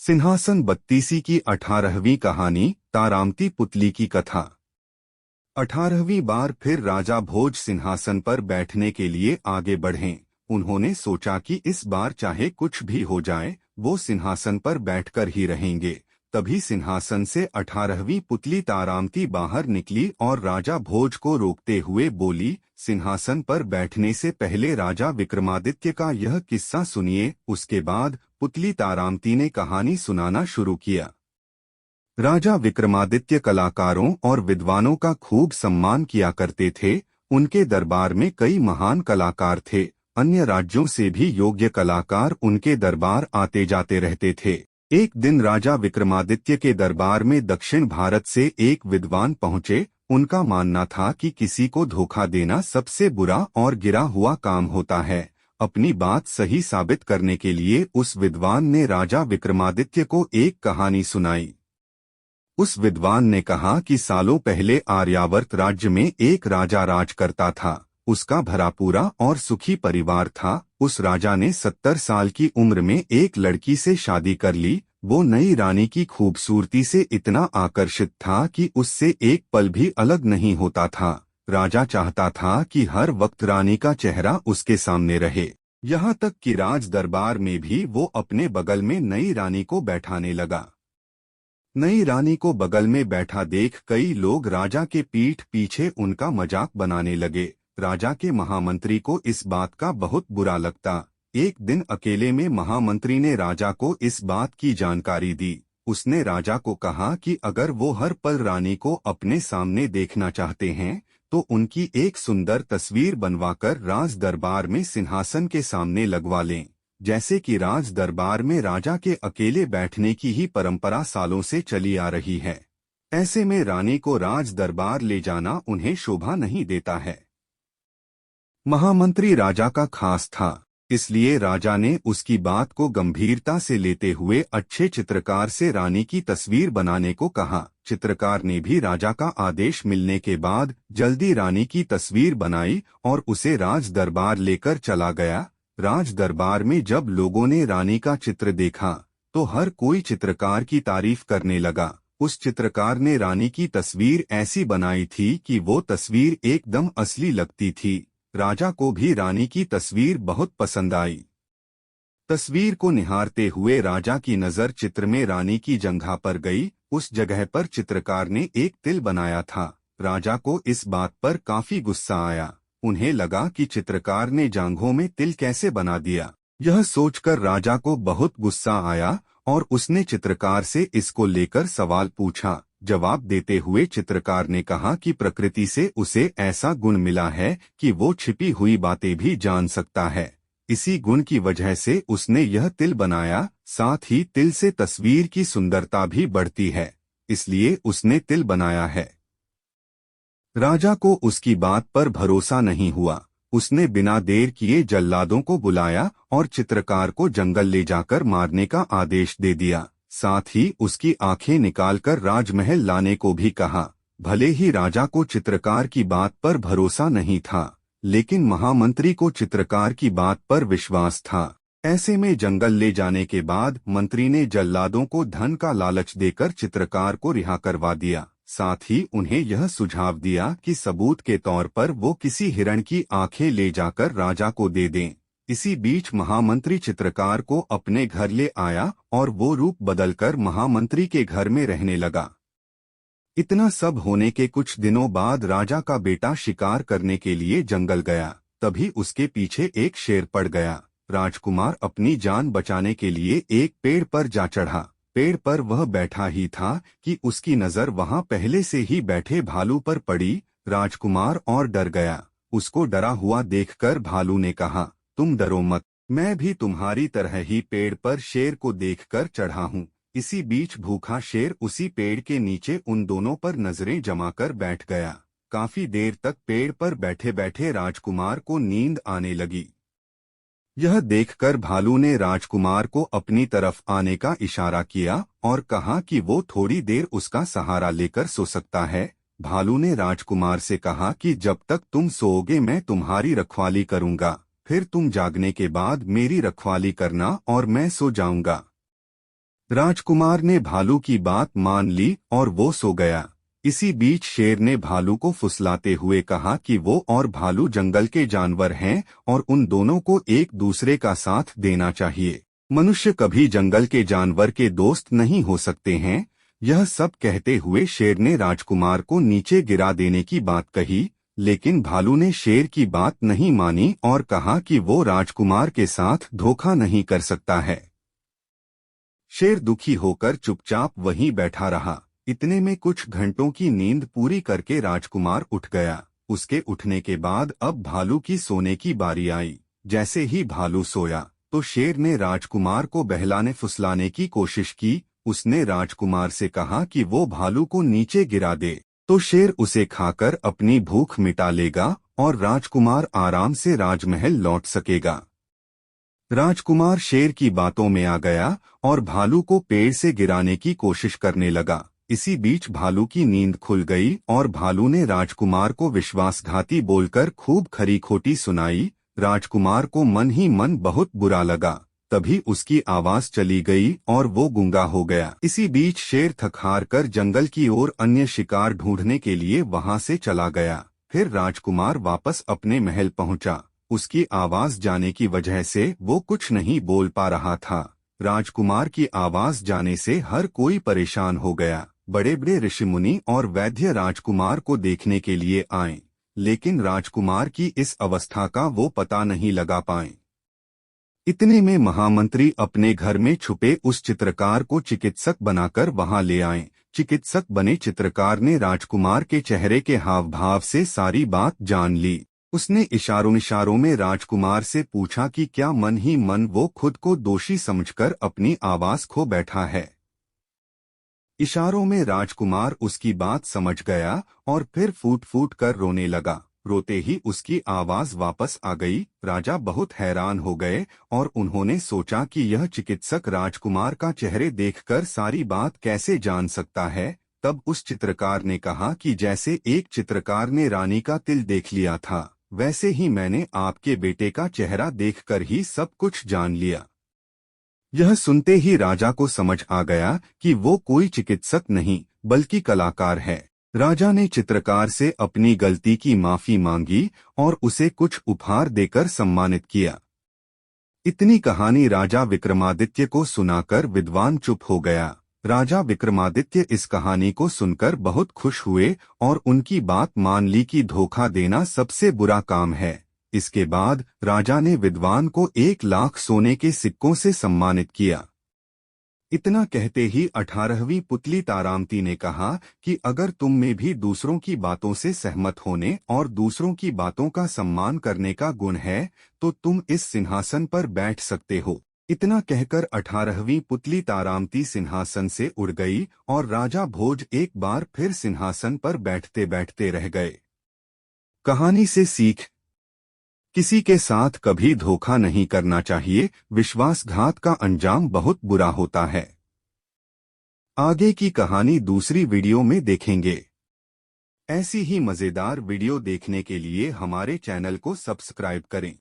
सिंहासन बत्तीसी की 18वीं कहानी तारामती पुतली की कथा। 18वीं बार फिर राजा भोज सिंहासन पर बैठने के लिए आगे बढ़े। उन्होंने सोचा कि इस बार चाहे कुछ भी हो जाए वो सिंहासन पर बैठकर ही रहेंगे। तभी सिंहासन से 18वीं पुतली तारामती बाहर निकली और राजा भोज को रोकते हुए बोली, सिंहासन पर बैठने से पहले राजा विक्रमादित्य का यह किस्सा सुनिए। उसके बाद पुतली तारामती ने कहानी सुनाना शुरू किया। राजा विक्रमादित्य कलाकारों और विद्वानों का खूब सम्मान किया करते थे। उनके दरबार में कई महान कलाकार थे। अन्य राज्यों से भी योग्य कलाकार उनके दरबार आते जाते रहते थे। एक दिन राजा विक्रमादित्य के दरबार में दक्षिण भारत से एक विद्वान पहुंचे। उनका मानना था कि किसी को धोखा देना सबसे बुरा और गिरा हुआ काम होता है। अपनी बात सही साबित करने के लिए उस विद्वान ने राजा विक्रमादित्य को एक कहानी सुनाई। उस विद्वान ने कहा कि सालों पहले आर्यावर्त राज्य में एक राजा राज करता था। उसका भरापूरा और सुखी परिवार था। उस राजा ने 70 साल की उम्र में एक लड़की से शादी कर ली। वो नई रानी की खूबसूरती से इतना आकर्षित था कि उससे एक पल भी अलग नहीं होता था। राजा चाहता था कि हर वक्त रानी का चेहरा उसके सामने रहे। यहाँ तक कि राज दरबार में भी वो अपने बगल में नई रानी को बैठाने लगा। नई रानी को बगल में बैठा देख कई लोग राजा के पीठ पीछे उनका मजाक बनाने लगे। राजा के महामंत्री को इस बात का बहुत बुरा लगता। एक दिन अकेले में महामंत्री ने राजा को इस बात की जानकारी दी। उसने राजा को कहा कि अगर वो हर पल रानी को अपने सामने देखना चाहते हैं तो उनकी एक सुंदर तस्वीर बनवाकर राज दरबार में सिंहासन के सामने लगवा लें। जैसे कि राज दरबार में राजा के अकेले बैठने की ही परंपरा सालों से चली आ रही है। ऐसे में रानी को राज दरबार ले जाना उन्हें शोभा नहीं देता है। महामंत्री राजा का खास था, इसलिए राजा ने उसकी बात को गंभीरता से लेते हुए अच्छे चित्रकार से रानी की तस्वीर बनाने को कहा। चित्रकार ने भी राजा का आदेश मिलने के बाद जल्दी रानी की तस्वीर बनाई और उसे राज दरबार लेकर चला गया। राज दरबार में जब लोगों ने रानी का चित्र देखा तो हर कोई चित्रकार की तारीफ करने लगा। उस चित्रकार ने रानी की तस्वीर ऐसी बनाई थी कि वो तस्वीर एकदम असली लगती थी। राजा को भी रानी की तस्वीर बहुत पसंद आई। तस्वीर को निहारते हुए राजा की नज़र चित्र में रानी की जंघा पर गई। उस जगह पर चित्रकार ने एक तिल बनाया था। राजा को इस बात पर काफी गुस्सा आया। उन्हें लगा कि चित्रकार ने जांघों में तिल कैसे बना दिया। यह सोचकर राजा को बहुत गुस्सा आया और उसने चित्रकार से इसको लेकर सवाल पूछा। जवाब देते हुए चित्रकार ने कहा कि प्रकृति से उसे ऐसा गुण मिला है कि वो छिपी हुई बातें भी जान सकता है। इसी गुण की वजह से उसने यह तिल बनाया। साथ ही तिल से तस्वीर की सुंदरता भी बढ़ती है, इसलिए उसने तिल बनाया है। राजा को उसकी बात पर भरोसा नहीं हुआ। उसने बिना देर किए जल्लादों को बुलाया और चित्रकार को जंगल ले जाकर मारने का आदेश दे दिया। साथ ही उसकी आंखें निकालकर राजमहल लाने को भी कहा। भले ही राजा को चित्रकार की बात पर भरोसा नहीं था, लेकिन महामंत्री को चित्रकार की बात पर विश्वास था। ऐसे में जंगल ले जाने के बाद मंत्री ने जल्लादों को धन का लालच देकर चित्रकार को रिहा करवा दिया। साथ ही उन्हें यह सुझाव दिया कि सबूत के तौर पर वो किसी हिरण की आंखें ले जाकर राजा को दे दें। इसी बीच महामंत्री चित्रकार को अपने घर ले आया और वो रूप बदलकर महामंत्री के घर में रहने लगा। इतना सब होने के कुछ दिनों बाद राजा का बेटा शिकार करने के लिए जंगल गया। तभी उसके पीछे एक शेर पड़ गया। राजकुमार अपनी जान बचाने के लिए एक पेड़ पर जा चढ़ा। पेड़ पर वह बैठा ही था कि उसकी नजर वहां पहले से ही बैठे भालू पर पड़ी। राजकुमार और डर गया। उसको डरा हुआ देखकर भालू ने कहा, तुम डरो मत, मैं भी तुम्हारी तरह ही पेड़ पर शेर को देखकर चढ़ा हूँ। इसी बीच भूखा शेर उसी पेड़ के नीचे उन दोनों पर नजरें जमाकर बैठ गया। काफी देर तक पेड़ पर बैठे बैठे राजकुमार को नींद आने लगी। यह देखकर भालू ने राजकुमार को अपनी तरफ आने का इशारा किया और कहा कि वो थोड़ी देर उसका सहारा लेकर सो सकता है। भालू ने राजकुमार से कहा कि जब तक तुम सोओगे मैं तुम्हारी रखवाली करूंगा, फिर तुम जागने के बाद मेरी रखवाली करना और मैं सो जाऊंगा। राजकुमार ने भालू की बात मान ली और वो सो गया। इसी बीच शेर ने भालू को फुसलाते हुए कहा कि वो और भालू जंगल के जानवर हैं और उन दोनों को एक दूसरे का साथ देना चाहिए। मनुष्य कभी जंगल के जानवर के दोस्त नहीं हो सकते हैं। यह सब कहते हुए शेर ने राजकुमार को नीचे गिरा देने की बात कही, लेकिन भालू ने शेर की बात नहीं मानी और कहा कि वो राजकुमार के साथ धोखा नहीं कर सकता है। शेर दुखी होकर चुपचाप वहीं बैठा रहा। इतने में कुछ घंटों की नींद पूरी करके राजकुमार उठ गया। उसके उठने के बाद अब भालू की सोने की बारी आई। जैसे ही भालू सोया तो शेर ने राजकुमार को बहलाने फुसलाने की कोशिश की। उसने राजकुमार से कहा कि वो भालू को नीचे गिरा दे तो शेर उसे खाकर अपनी भूख मिटा लेगा और राजकुमार आराम से राजमहल लौट सकेगा। राजकुमार शेर की बातों में आ गया और भालू को पेड़ से गिराने की कोशिश करने लगा। इसी बीच भालू की नींद खुल गई और भालू ने राजकुमार को विश्वासघाती बोलकर खूब खरी खोटी सुनाई। राजकुमार को मन ही मन बहुत बुरा लगा। तभी उसकी आवाज चली गई और वो गूंगा हो गया। इसी बीच शेर थक हार कर जंगल की ओर अन्य शिकार ढूंढने के लिए वहां से चला गया। फिर राजकुमार वापस अपने महल पहुंचा। उसकी आवाज जाने की वजह से वो कुछ नहीं बोल पा रहा था। राजकुमार की आवाज जाने से हर कोई परेशान हो गया। बड़े बड़े ऋषिमुनि और वैद्य राजकुमार को देखने के लिए आए, लेकिन राजकुमार की इस अवस्था का वो पता नहीं लगा पाए। इतने में महामंत्री अपने घर में छुपे उस चित्रकार को चिकित्सक बनाकर वहां ले आए। चिकित्सक बने चित्रकार ने राजकुमार के चेहरे के हाव भाव से सारी बात जान ली। उसने इशारों में राजकुमार से पूछा कि क्या मन ही मन वो खुद को दोषी समझकर अपनी आवाज खो बैठा है। इशारों में राजकुमार उसकी बात समझ गया और फिर फूट फूट कर रोने लगा। रोते ही उसकी आवाज वापस आ गई। राजा बहुत हैरान हो गए और उन्होंने सोचा कि यह चिकित्सक राजकुमार का चेहरे देखकर सारी बात कैसे जान सकता है। तब उस चित्रकार ने कहा कि जैसे एक चित्रकार ने रानी का तिल देख लिया था, वैसे ही मैंने आपके बेटे का चेहरा देखकर ही सब कुछ जान लिया। यह सुनते ही राजा को समझ आ गया कि वो कोई चिकित्सक नहीं बल्कि कलाकार है। राजा ने चित्रकार से अपनी गलती की माफी मांगी और उसे कुछ उपहार देकर सम्मानित किया। इतनी कहानी राजा विक्रमादित्य को सुनाकर विद्वान चुप हो गया। राजा विक्रमादित्य इस कहानी को सुनकर बहुत खुश हुए और उनकी बात मान ली कि धोखा देना सबसे बुरा काम है। इसके बाद राजा ने विद्वान को 1,00,000 सोने के सिक्कों से सम्मानित किया। इतना कहते ही 18वीं पुतली तारामती ने कहा कि अगर तुम में भी दूसरों की बातों से सहमत होने और दूसरों की बातों का सम्मान करने का गुण है तो तुम इस सिंहासन पर बैठ सकते हो। इतना कहकर 18वीं पुतली तारामती सिंहासन से उड़ गई और राजा भोज एक बार फिर सिंहासन पर बैठते बैठते रह गए। कहानी से सीख: किसी के साथ कभी धोखा नहीं करना चाहिए। विश्वासघात का अंजाम बहुत बुरा होता है। आगे की कहानी दूसरी वीडियो में देखेंगे। ऐसी ही मजेदार वीडियो देखने के लिए हमारे चैनल को सब्सक्राइब करें।